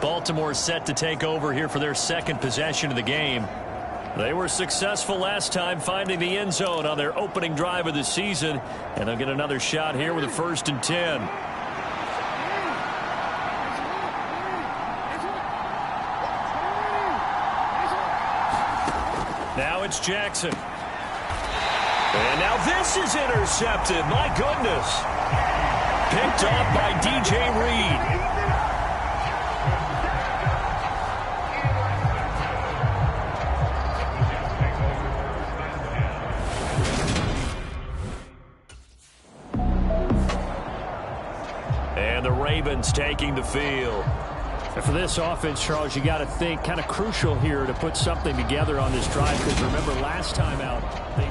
Baltimore set to take over here for their second possession of the game. They were successful last time finding the end zone on their opening drive of the season, and they'll get another shot here with a 1st and 10. Now it's Jackson. And now this is intercepted. My goodness. Picked off by DJ Reed. And the Ravens taking the field. And for this offense, Charles, you got to think kind of crucial here to put something together on this drive, because remember last time out they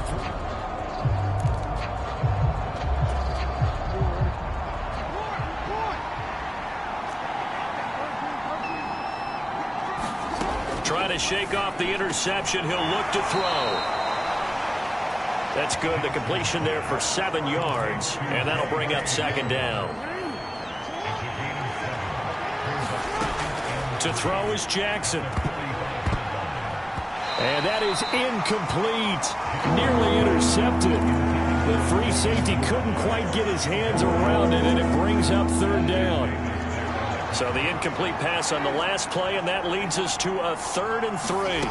trying to shake off the interception. He'll look to throw. That's good. The completion there for 7 yards, and that'll bring up 2nd down. To throw is Jackson. And that is incomplete. Nearly intercepted. The free safety couldn't quite get his hands around it, and it brings up 3rd down. So the incomplete pass on the last play, and that leads us to a 3rd and 3.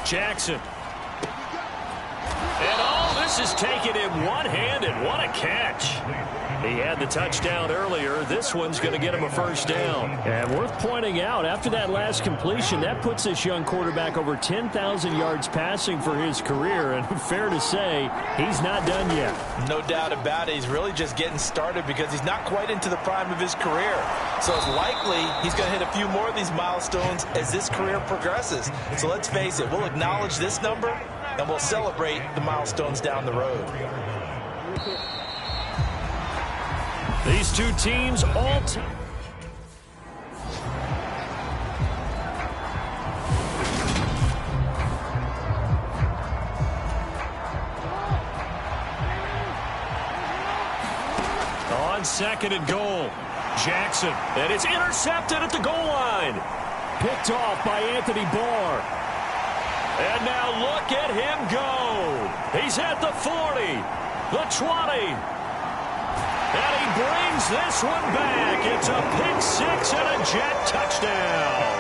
Jackson. And all this is taken in one-handed. What a catch. He had the touchdown earlier. This one's going to get him a 1st down. And worth pointing out, after that last completion, that puts this young quarterback over 10,000 yards passing for his career. And fair to say, he's not done yet. No doubt about it. He's really just getting started because he's not quite into the prime of his career. So it's likely he's going to hit a few more of these milestones as this career progresses. So let's face it, we'll acknowledge this number and we'll celebrate the milestones down the road. These two teams all on 2nd and goal. Jackson, and it's intercepted at the goal line. Picked off by Anthony Barr. And now look at him go. He's at the 40, the 20. And he brings this one back. It's a pick 6 and a Jet touchdown.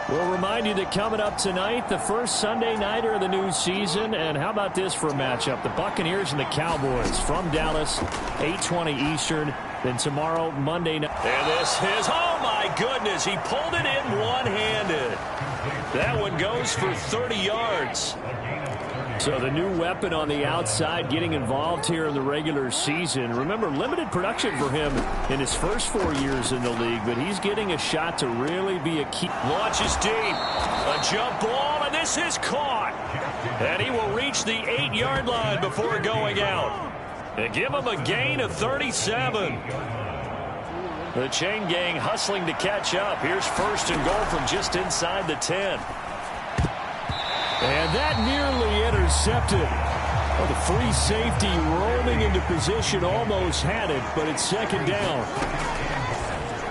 We'll remind you that coming up tonight, the first Sunday nighter of the new season. And how about this for a matchup? The Buccaneers and the Cowboys from Dallas, 8:20 Eastern. Then tomorrow, Monday night. And this is, oh my goodness, he pulled it in one-handed. That one goes for 30 yards. So the new weapon on the outside getting involved here in the regular season. Remember, limited production for him in his first 4 years in the league, but he's getting a shot to really be a key. Launches deep. A jump ball, and this is caught. And he will reach the 8-yard line before going out. And give him a gain of 37. The chain gang hustling to catch up. Here's 1st and goal from just inside the 10. And that nearly intercepted. Well, the free safety rolling into position almost had it, but it's 2nd down.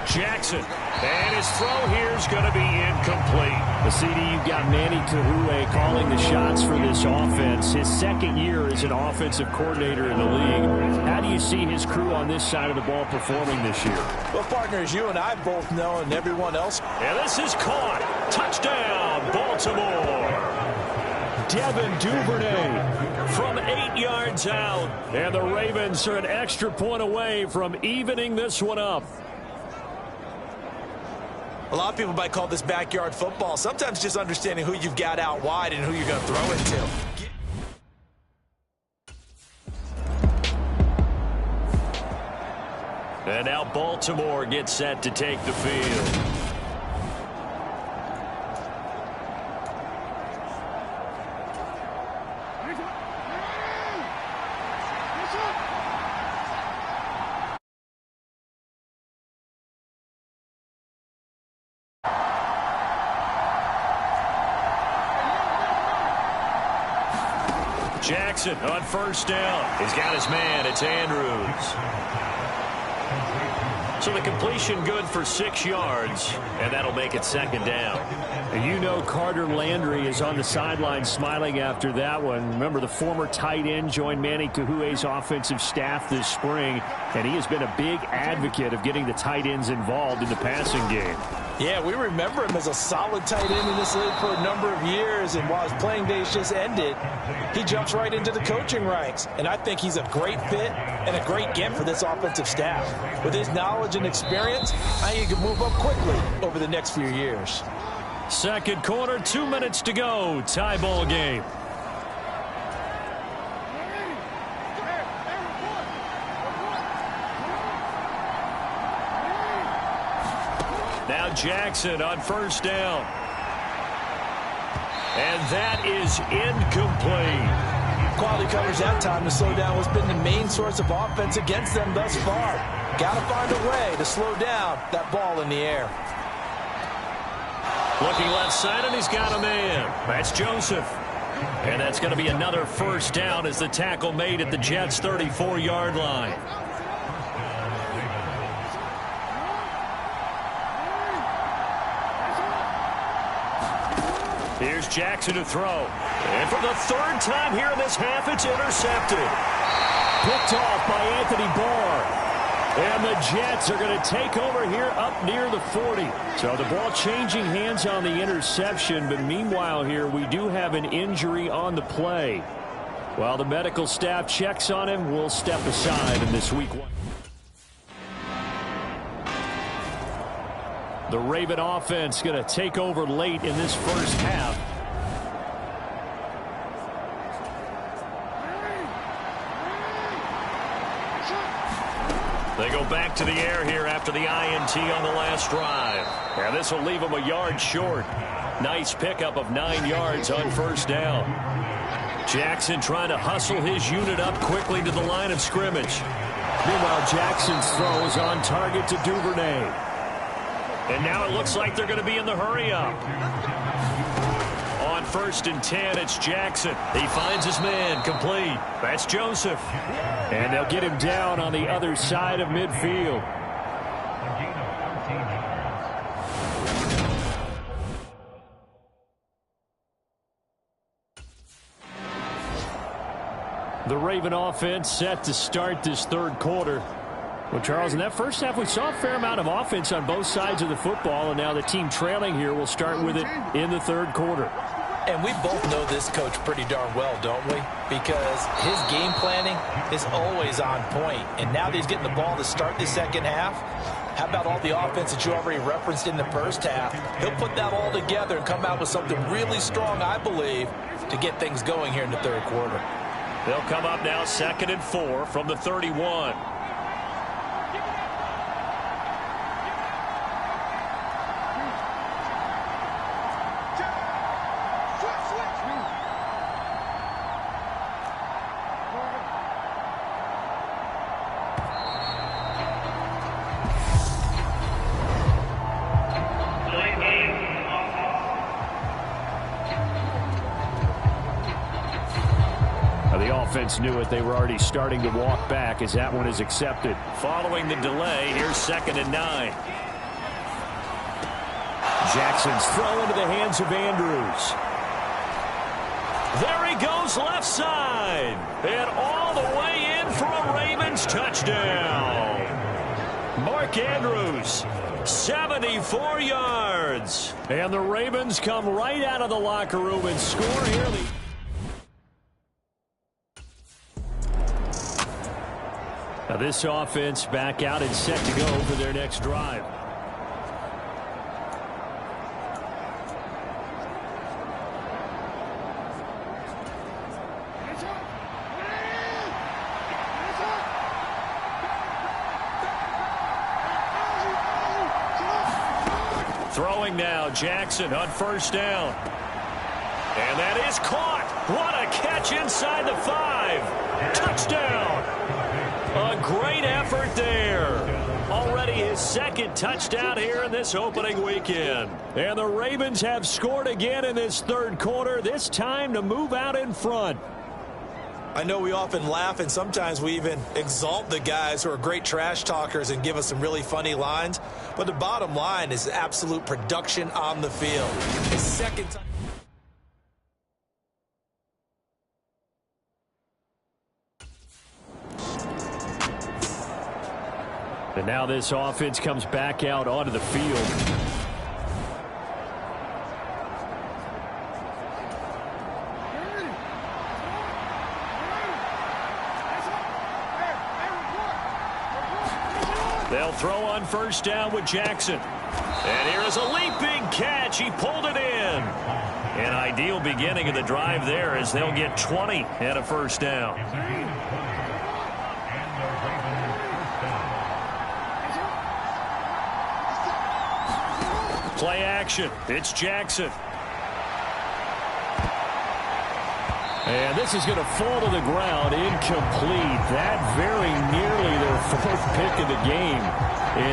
Jackson. And his throw here is going to be incomplete. The CD, you've got Manny Kahue calling the shots for this offense. His 2nd year as an offensive coordinator in the league. How do you see his crew on this side of the ball performing this year? Well, partners, you and I both know, and everyone else. And this is caught. Touchdown, Baltimore. Devin Duvernay from 8 yards out. And the Ravens are an extra point away from evening this one up. A lot of people might call this backyard football. Sometimes just understanding who you've got out wide and who you're going to throw it to. And now Baltimore gets set to take the field. Jackson on first down. He's got his man. It's Andrews. So the completion good for 6 yards, and that'll make it second down. And you know Carter Landry is on the sideline smiling after that one. Remember, the former tight end joined Manny Kahue's offensive staff this spring, and he has been a big advocate of getting the tight ends involved in the passing game. Yeah, we remember him as a solid tight end in this league for a number of years, and while his playing days just ended, he jumps right into the coaching ranks. And I think he's a great fit and a great get for this offensive staff. With his knowledge and experience, I think he can move up quickly over the next few years. Second quarter, 2 minutes to go. Tie ball game. Now Jackson on first down. And that is incomplete. Quality coverage that time to slow down what's been the main source of offense against them thus far. Got to find a way to slow down that ball in the air. Looking left side, and he's got a man. That's Joseph. And that's going to be another first down as the tackle made at the Jets' 34-yard line. Here's Jackson to throw. And for the third time here in this half, it's intercepted. Picked off by Anthony Barr. And the Jets are going to take over here up near the 40. So the ball changing hands on the interception. But meanwhile here, we do have an injury on the play. While the medical staff checks on him, we'll step aside in this week 1. The Raven offense going to take over late in this first half. They go back to the air here after the INT on the last drive. And this will leave them a yard short. Nice pickup of 9 yards on first down. Jackson trying to hustle his unit up quickly to the line of scrimmage. Meanwhile, Jackson's throw is on target to Duvernay. And now it looks like they're going to be in the hurry-up. On 1st and 10, it's Jackson. He finds his man, complete. That's Joseph. And they'll get him down on the other side of midfield. The Raven offense set to start this third quarter. Well, Charles, in that first half, we saw a fair amount of offense on both sides of the football, and now the team trailing here will start with it in the third quarter. And we both know this coach pretty darn well, don't we? Because his game planning is always on point. And now that he's getting the ball to start the second half, how about all the offense that you already referenced in the first half? He'll put that all together and come out with something really strong, I believe, to get things going here in the third quarter. They'll come up now 2nd and 4 from the 31. Offense knew it. They were already starting to walk back as that one is accepted. Following the delay, here's 2nd and 9. Jackson's throw into the hands of Andrews. There he goes left side. And all the way in for a Ravens touchdown. Mark Andrews, 74 yards. And the Ravens come right out of the locker room and score here. Now this offense back out and set to go for their next drive. Throwing now, Jackson on 1st down. And that is caught. What a catch inside the 5. Touchdown. A great effort there. Already his 2nd touchdown here in this opening weekend. And the Ravens have scored again in this third quarter, this time to move out in front. I know we often laugh, and sometimes we even exalt the guys who are great trash talkers and give us some really funny lines. But the bottom line is absolute production on the field. His second time. And now this offense comes back out onto the field. They'll throw on first down with Jackson. And here is a leaping catch. He pulled it in. An ideal beginning of the drive there as they'll get 20 and a first down. Play action. It's Jackson. And this is going to fall to the ground, incomplete. That very nearly their fourth pick of the game.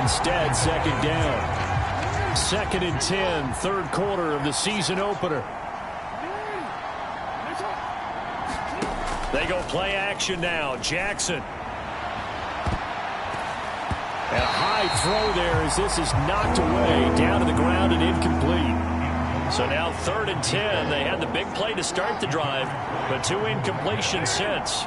Instead, second down. 2nd and 10, third quarter of the season opener. They go play action now. Jackson. And a high throw there as this is knocked away, down to the ground and incomplete. So now 3rd and 10. They had the big play to start the drive, but 2 incompletions since.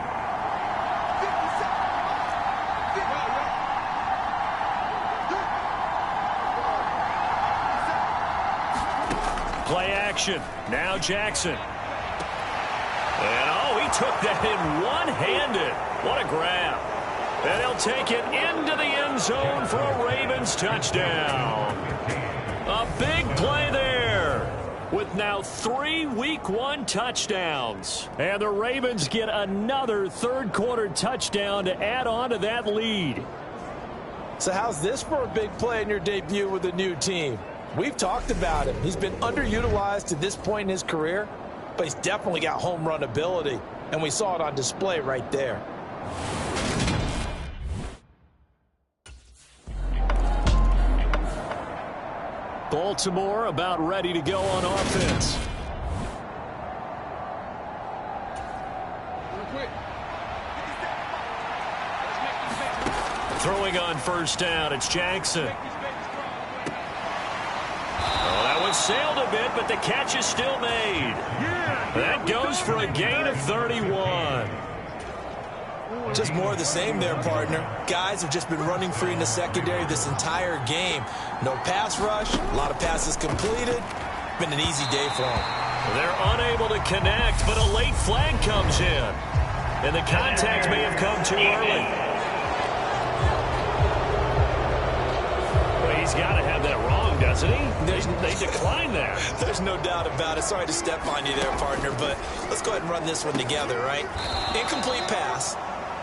Play action. Now Jackson. And oh, he took that in one-handed. What a grab. And he'll take it into the end zone for a Ravens touchdown. A big play there with now 3 Week 1 touchdowns. And the Ravens get another third quarter touchdown to add on to that lead. So how's this for a big play in your debut with a new team? We've talked about him. He's been underutilized to this point in his career, but he's definitely got home run ability, and we saw it on display right there. Baltimore about ready to go on offense. Throwing on first down, it's Jackson. Oh, that one sailed a bit, but the catch is still made. That goes for a gain of 31. Just more of the same there, partner. Guys have just been running free in the secondary this entire game. No pass rush, a lot of passes completed. Been an easy day for them. They're unable to connect, but a late flag comes in. And the contact may have come too early. Well, he's got to have that wrong, doesn't he? They declined that. There's no doubt about it. Sorry to step on you there, partner, but let's go ahead and run this one together, right? Incomplete pass.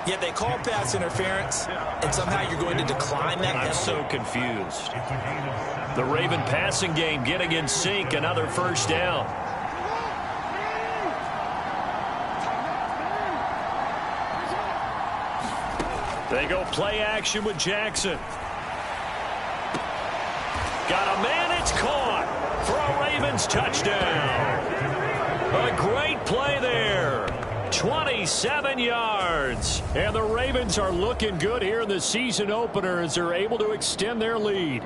Yet they call pass interference, and somehow you're going to decline that. I'm so confused. The Raven passing game getting in sync, another first down. They go play action with Jackson. Got a man, it's caught for a Ravens touchdown. A great play there. 27 yards. And the Ravens are looking good here in the season opener as they're able to extend their lead.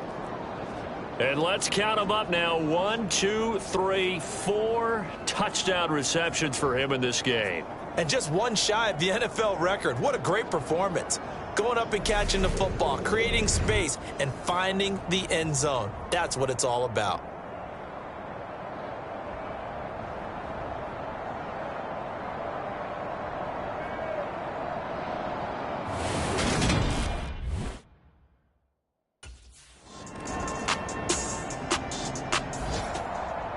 And let's count them up now. 1, 2, 3, 4 touchdown receptions for him in this game. And just one shy of the NFL record. What a great performance. Going up and catching the football, creating space, and finding the end zone. That's what it's all about.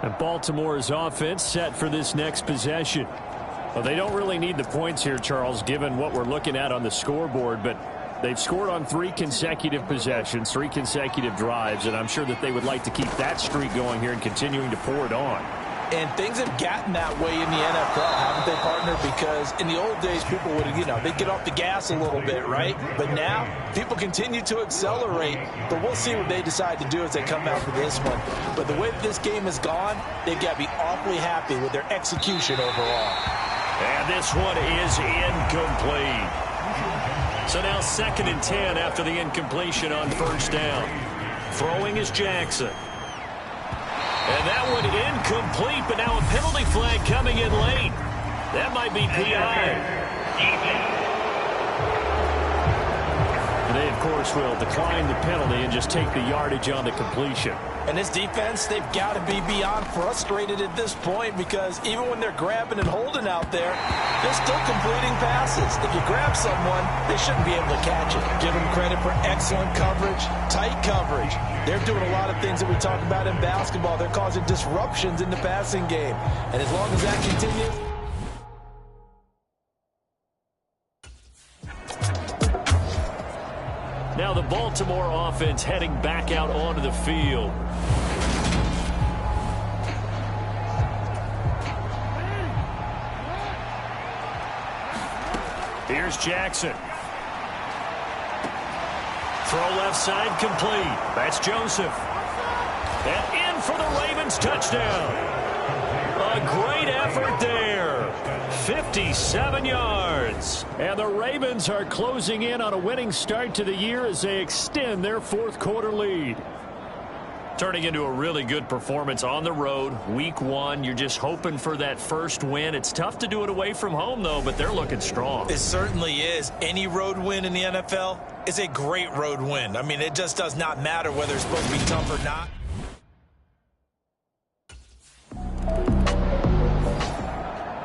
And Baltimore's offense set for this next possession. Well, they don't really need the points here, Charles, given what we're looking at on the scoreboard, but they've scored on 3 consecutive possessions, 3 consecutive drives, and I'm sure that they would like to keep that streak going here and continuing to pour it on. And things have gotten that way in the NFL, haven't they, partner? Because in the old days, people would, they'd get off the gas a little bit, right? But now, people continue to accelerate. But we'll see what they decide to do as they come out for this one. But the way that this game has gone, they've got to be awfully happy with their execution overall. And this one is incomplete. So now 2nd and 10 after the incompletion on first down. Throwing is Jackson. And that one incomplete, but now a penalty flag coming in late. That might be PI. They, of course, will decline the penalty and just take the yardage on the completion. And this defense, they've got to be beyond frustrated at this point because even when they're grabbing and holding out there, they're still completing passes. If you grab someone, they shouldn't be able to catch it. Give them credit for excellent coverage, tight coverage. They're doing a lot of things that we talk about in basketball. They're causing disruptions in the passing game. And as long as that continues... Now the Baltimore offense heading back out onto the field. Here's Jackson. Throw left side complete. That's Joseph. And in for the Ravens touchdown. A great effort there. 57 yards. And the Ravens are closing in on a winning start to the year as they extend their 4th quarter lead. Turning into a really good performance on the road. Week 1, you're just hoping for that first win. It's tough to do it away from home, though, but they're looking strong. It certainly is. Any road win in the NFL is a great road win. I mean, it just does not matter whether it's supposed to be tough or not.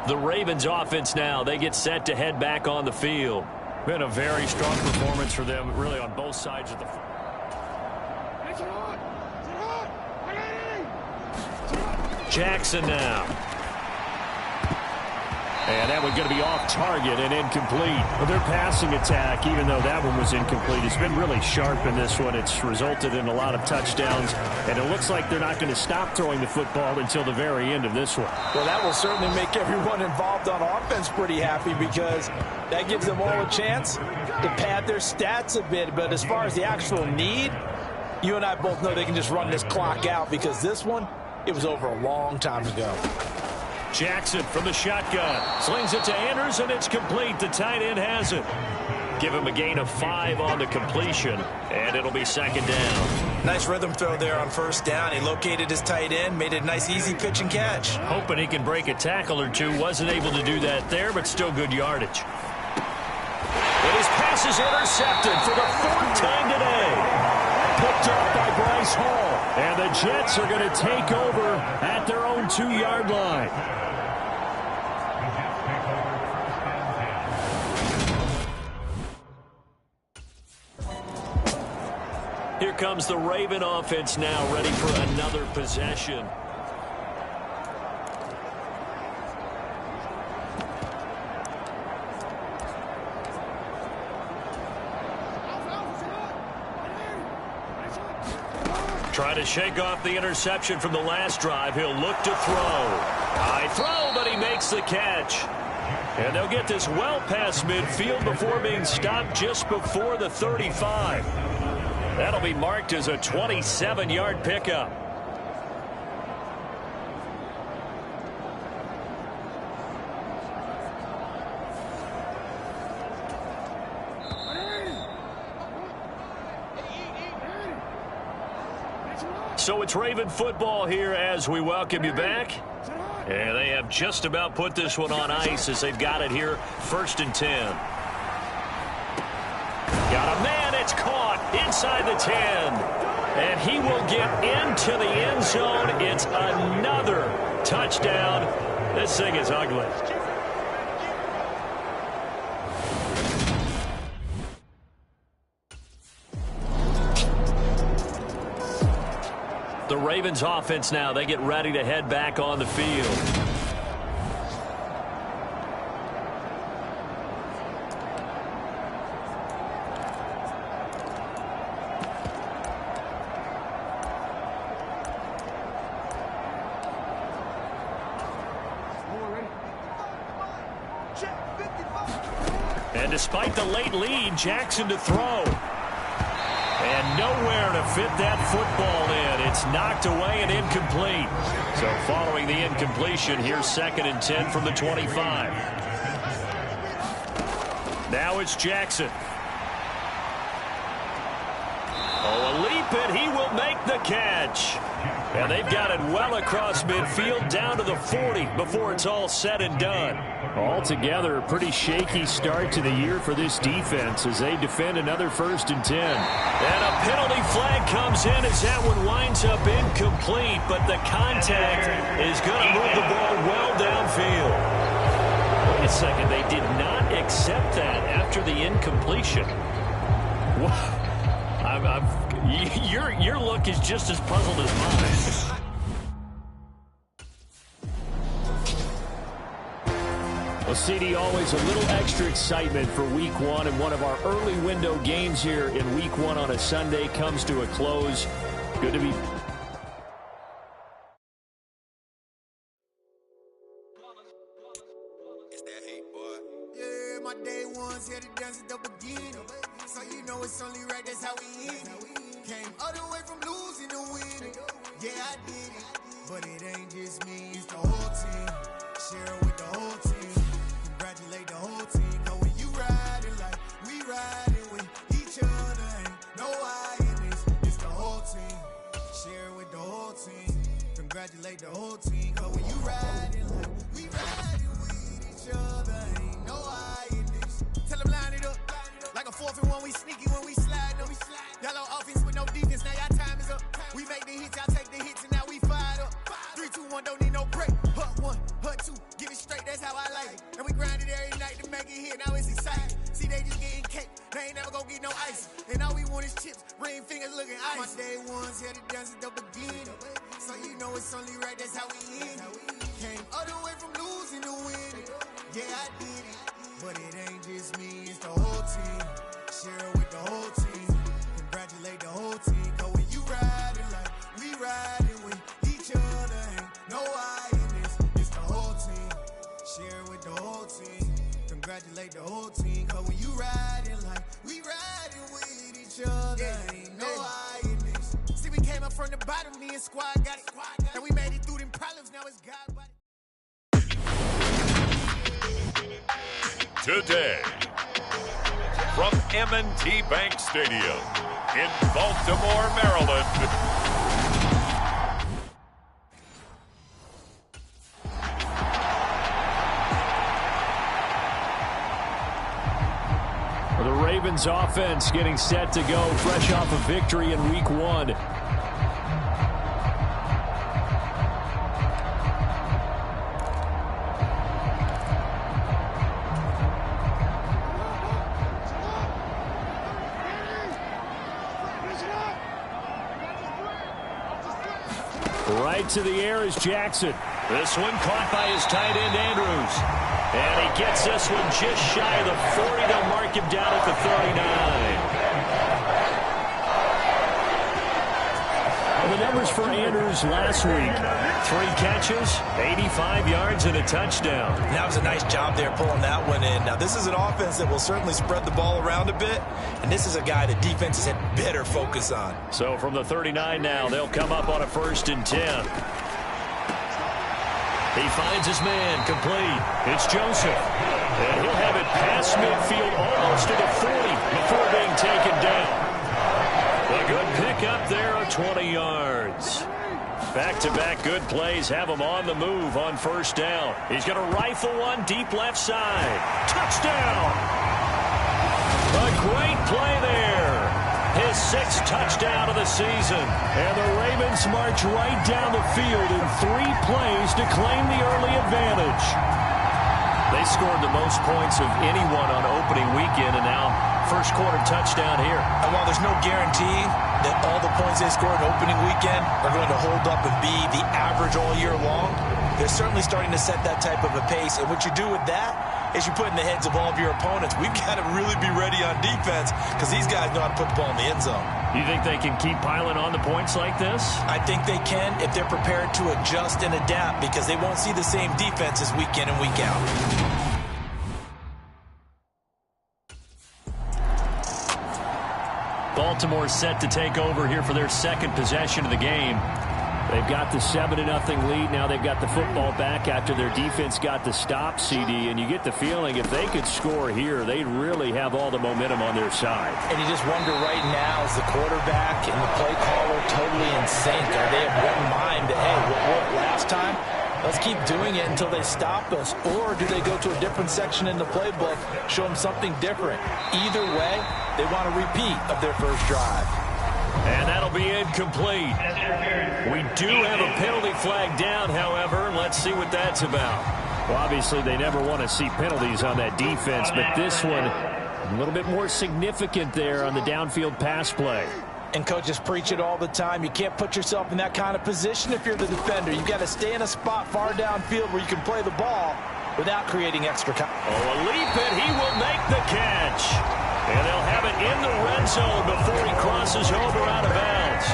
The Ravens offense now, they get set to head back on the field. Been a very strong performance for them, really on both sides of the field. Jackson now. And that one's going to be off target and incomplete. Well, their passing attack, even though that one was incomplete, has been really sharp in this one. It's resulted in a lot of touchdowns, and it looks like they're not going to stop throwing the football until the very end of this one. Well, that will certainly make everyone involved on offense pretty happy because that gives them all a chance to pad their stats a bit. But as far as the actual need, you and I both know they can just run this clock out because this one, it was over a long time ago. Jackson from the shotgun. Slings it to Andrews, and it's complete. The tight end has it. Give him a gain of 5 on the completion, and it'll be 2nd down. Nice rhythm throw there on first down. He located his tight end, made it a nice, easy pitch and catch. Hoping he can break a tackle or two. Wasn't able to do that there, but still good yardage. And his pass is intercepted for the 4th time today. Picked up by Bryce Hall. And the Jets are going to take over at their own 2-yard line. Here comes the Raven offense now, ready for another possession. Trying to shake off the interception from the last drive. He'll look to throw. High throw, but he makes the catch. And they'll get this well past midfield before being stopped just before the 35. That'll be marked as a 27-yard pickup. So it's Raven football here as we welcome you back. And they have just about put this one on ice as they've got it here, 1st and 10. Got a man, it's caught inside the 10. And he will get into the end zone. It's another touchdown. This thing is ugly. The Ravens offense now, they get ready to head back on the field. And despite the late lead, Jackson to throw. And nowhere to fit that football in. It's knocked away and incomplete. So following the incompletion, here's 2nd and 10 from the 25. Now it's Jackson. Oh, a leap, and he will make the catch. And they've got it well across midfield down to the 40 before it's all said and done. Altogether, a pretty shaky start to the year for this defense as they defend another 1st and 10. And a penalty flag comes in as that one winds up incomplete, but the contact is going to move the ball well downfield. Wait a second, they did not accept that after the incompletion. Your look is just as puzzled as mine. Well, CD, always a little extra excitement for Week 1, and one of our early window games here in Week 1 on a Sunday comes to a close. Good to be... It's that hate, boy. Yeah, my day ones here to dance at the beginning. So you know it's only right, that's how we end it. Came all the way from losing to winning. Yeah, I did it. But it ain't just me, it's the whole team. Share it with the whole team. Congratulate the whole team. Cause when you riding like we riding with each other, ain't no I in this. It's the whole team. Share it with the whole team. Congratulate the whole team. Cause when you riding like we riding with each other, ain't no I in this. Tell them line it up. Like a 4th and 1, we sneaky when we slide. No, we slide. Y'all on offense with no defense, now y'all time is up. We make the hits, y'all take the hits, and now we fired up. 3, 2, 1, don't need no break. Hut 1, hut 2, give it straight, that's how I like it. And we grind it every night to make it hit, now it's exciting. See, they just getting cake, they ain't never gonna get no ice. And all we want is chips, ring fingers looking ice. My day ones here to dance at the beginning. So you know it's only right, that's how we end it. Came all the way from losing to winning. Yeah, I did it. But it ain't just me, it's the whole team. Share it with the whole team. Congratulate the whole team. Cause when you riding like we riding with each other, ain't no I in this. It's the whole team. Share it with the whole team. Congratulate the whole team. Cause when you riding like we riding with each other, ain't no I in this. See, we came up from the bottom, me and squad got it. And we made it through them problems, now it's God body. Today, from M&T Bank Stadium in Baltimore, Maryland. The Ravens offense getting set to go fresh off a victory in Week 1. Right to the air is Jackson. This one caught by his tight end, Andrews. And he gets this one just shy of the 40. They'll mark him down at the 39. Well, the numbers for Andrews last week. 3 catches, 85 yards, and a touchdown. That was a nice job there pulling that one in. Now, this is an offense that will certainly spread the ball around a bit, and this is a guy that defenses had better focus on. So from the 39 now, they'll come up on a 1st and 10. He finds his man, complete. It's Joseph. And he'll have it past midfield almost to the 40 before being taken down. A good pickup there of 20 yards. Back-to-back good plays have him on the move on 1st down. He's going to rifle one deep left side. Touchdown! A great play there. His 6th touchdown of the season. And the Ravens march right down the field in 3 plays to claim the early advantage. They scored the most points of anyone on opening weekend, and now first quarter touchdown here. And while there's no guarantee that all the points they scored opening weekend are going to hold up and be the average all year long, they're certainly starting to set that type of a pace. And what you do with that is you put in the heads of all of your opponents, we've got to really be ready on defense because these guys know how to put the ball in the end zone. You think they can keep piling on the points like this? I think they can if they're prepared to adjust and adapt because they won't see the same defenses week in and week out. Baltimore set to take over here for their second possession of the game. They've got the 7-0 lead. Now they've got the football back after their defense got the stop, CD. And you get the feeling if they could score here, they'd really have all the momentum on their side. And you just wonder right now, is the quarterback and the play caller totally in sync? Are they of one mind that, hey, what worked last time? Let's keep doing it until they stop us. Or do they go to a different section in the playbook, show them something different? Either way, they want a repeat of their first drive. And that'll be incomplete. We do have a penalty flag down, however. Let's see what that's about. Well, obviously, they never want to see penalties on that defense, but this one a little bit more significant there on the downfield pass play. And coaches preach it all the time. You can't put yourself in that kind of position if you're the defender. You've got to stay in a spot far downfield where you can play the ball without creating extra time. Oh, a leap, and he will make the catch. And they'll have it in the red zone before he crosses over out of bounds.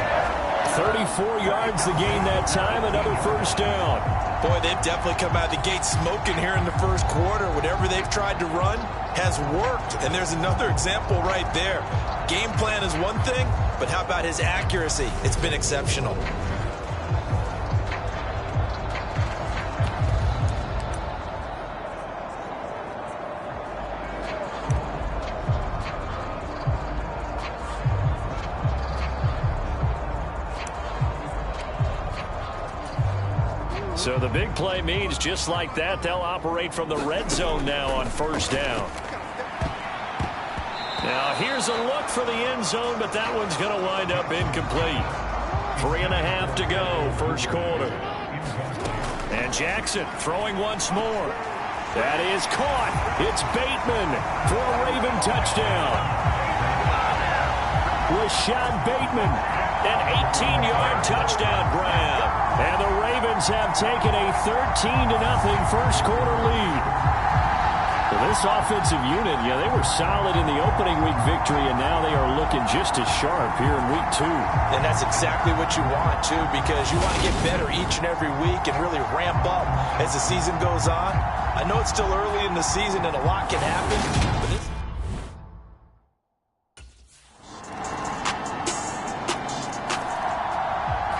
34 yards to gain that time, another first down. Boy, they've definitely come out of the gate smoking here in the first quarter. Whatever they've tried to run has worked. And there's another example right there. Game plan is one thing, but how about his accuracy? It's been exceptional. So the big play means just like that, they'll operate from the red zone now on first down. Now here's a look for the end zone, but that one's going to wind up incomplete. 3.5 to go, first quarter. And Jackson throwing once more. That is caught. It's Bateman for a Raven touchdown. Rashad Bateman, an 18-yard touchdown grab. And the Ravens have taken a 13-0 first quarter lead. Well, this offensive unit, yeah, they were solid in the opening week victory, and now they are looking just as sharp here in week 2. And that's exactly what you want, too, because you want to get better each and every week and really ramp up as the season goes on. I know it's still early in the season and a lot can happen, but this...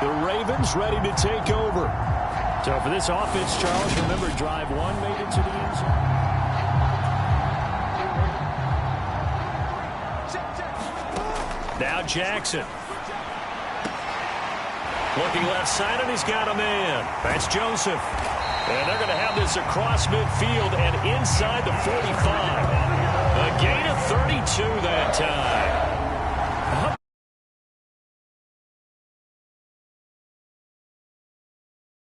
The Ravens ready to take over. So for this offense, Charles, remember drive 1 made it to the end zone. Now Jackson. Looking left side, and he's got a man. That's Joseph. And they're going to have this across midfield and inside the 45. A gain of 32 that time.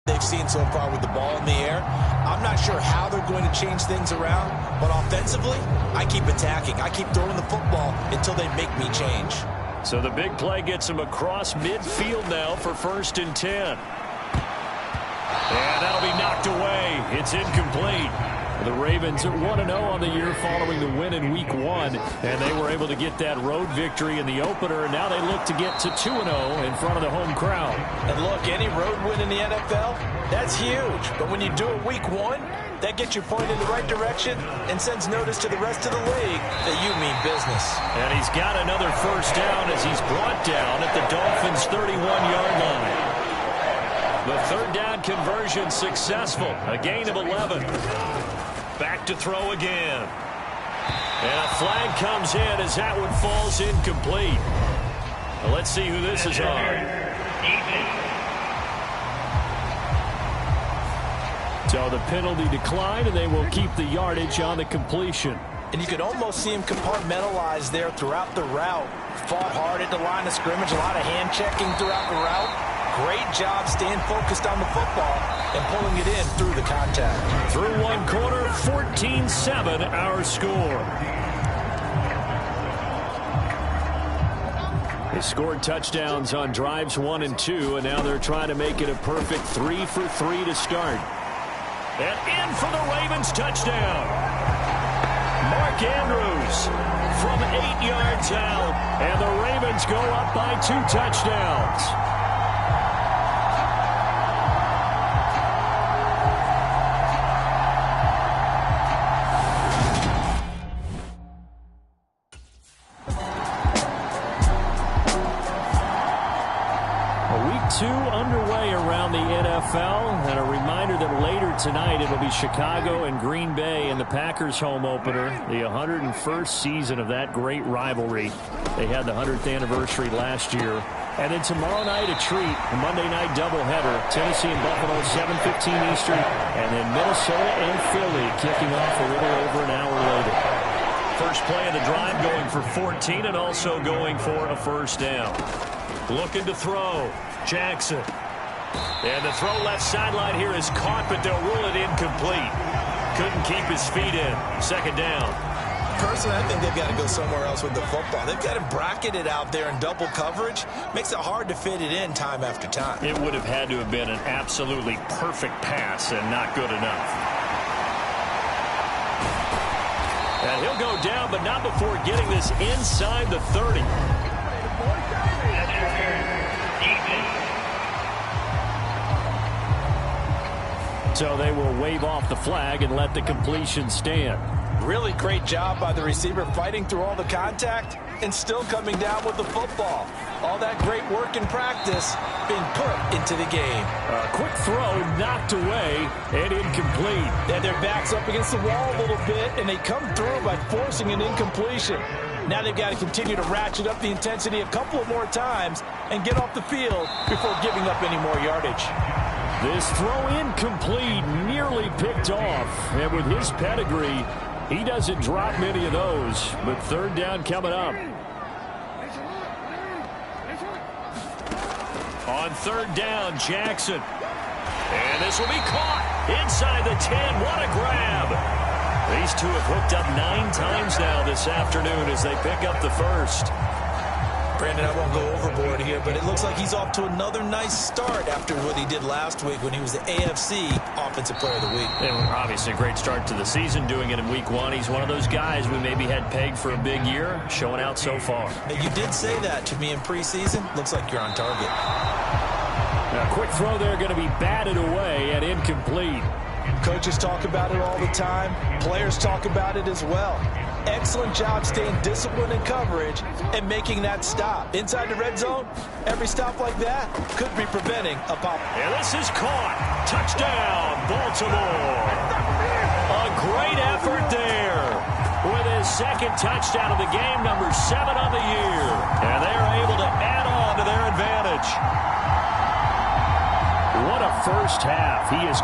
They've seen so far with the ball in the air. I'm not sure how they're going to change things around, but offensively, I keep attacking. I keep throwing the football until they make me change. So the big play gets him across midfield now for 1st and 10. And that'll be knocked away. It's incomplete. The Ravens are 1-0 on the year following the win in week 1, and they were able to get that road victory in the opener, and now they look to get to 2-0 in front of the home crowd. And look, any road win in the NFL, that's huge. But when you do it week 1, that gets your point in the right direction and sends notice to the rest of the league that you mean business. And he's got another first down as he's brought down at the Dolphins' 31-yard line. The third down conversion successful. A gain of 11. Back to throw again. And a flag comes in as that one falls incomplete. Well, let's see who this is on. So the penalty declined, and they will keep the yardage on the completion. And you could almost see him compartmentalize there throughout the route. Fought hard at the line of scrimmage, a lot of hand checking throughout the route. Great job staying focused on the football and pulling it in through the contact. Through one quarter, 14-7 our score. They scored touchdowns on drives 1 and 2, and now they're trying to make it a perfect 3 for 3 to start. And in for the Ravens touchdown. Mark Andrews from 8 yards out, and the Ravens go up by 2 touchdowns. tonight, it'll be Chicago and Green Bay in the Packers home opener, the 101st season of that great rivalry. They had the 100th anniversary last year. And then tomorrow night, a treat, a Monday night doubleheader. Tennessee and Buffalo, 7:15 Eastern. And then Minnesota and Philly kicking off a little over an hour later. First play of the drive going for 14 and also going for a first down. Looking to throw. Jackson. And the throw left sideline here is caught, but they'll rule it incomplete. Couldn't keep his feet in. Second down. Personally, I think they've got to go somewhere else with the football. They've got him bracketed out there in double coverage. Makes it hard to fit it in time after time. It would have had to have been an absolutely perfect pass and not good enough. And he'll go down, but not before getting this inside the 30. So they will wave off the flag and let the completion stand. Really great job by the receiver fighting through all the contact and still coming down with the football. All that great work in practice being put into the game. A quick throw knocked away and incomplete. And their backs up against the wall a little bit, and they come through by forcing an incompletion. Now they've got to continue to ratchet up the intensity a couple of more times and get off the field before giving up any more yardage. This throw incomplete, nearly picked off. And with his pedigree, he doesn't drop many of those. But third down coming up. On third down, Jackson. And this will be caught inside the 10. What a grab. These two have hooked up 9 times now this afternoon as they pick up the first. Brandon, I won't go overboard here, but it looks like he's off to another nice start after what he did last week when he was the AFC Offensive Player of the Week. And obviously a great start to the season, doing it in week 1. He's one of those guys we maybe had pegged for a big year, showing out so far. And you did say that to me in preseason. Looks like you're on target. A quick throw there going to be batted away and incomplete. Coaches talk about it all the time. Players talk about it as well. Excellent job staying disciplined in coverage and making that stop. Inside the red zone, every stop like that could be preventing a pop. And this is caught. Touchdown, Baltimore. A great effort there with his second touchdown of the game, number 7 on the year. And they are able to add on to their advantage. What a first half. He is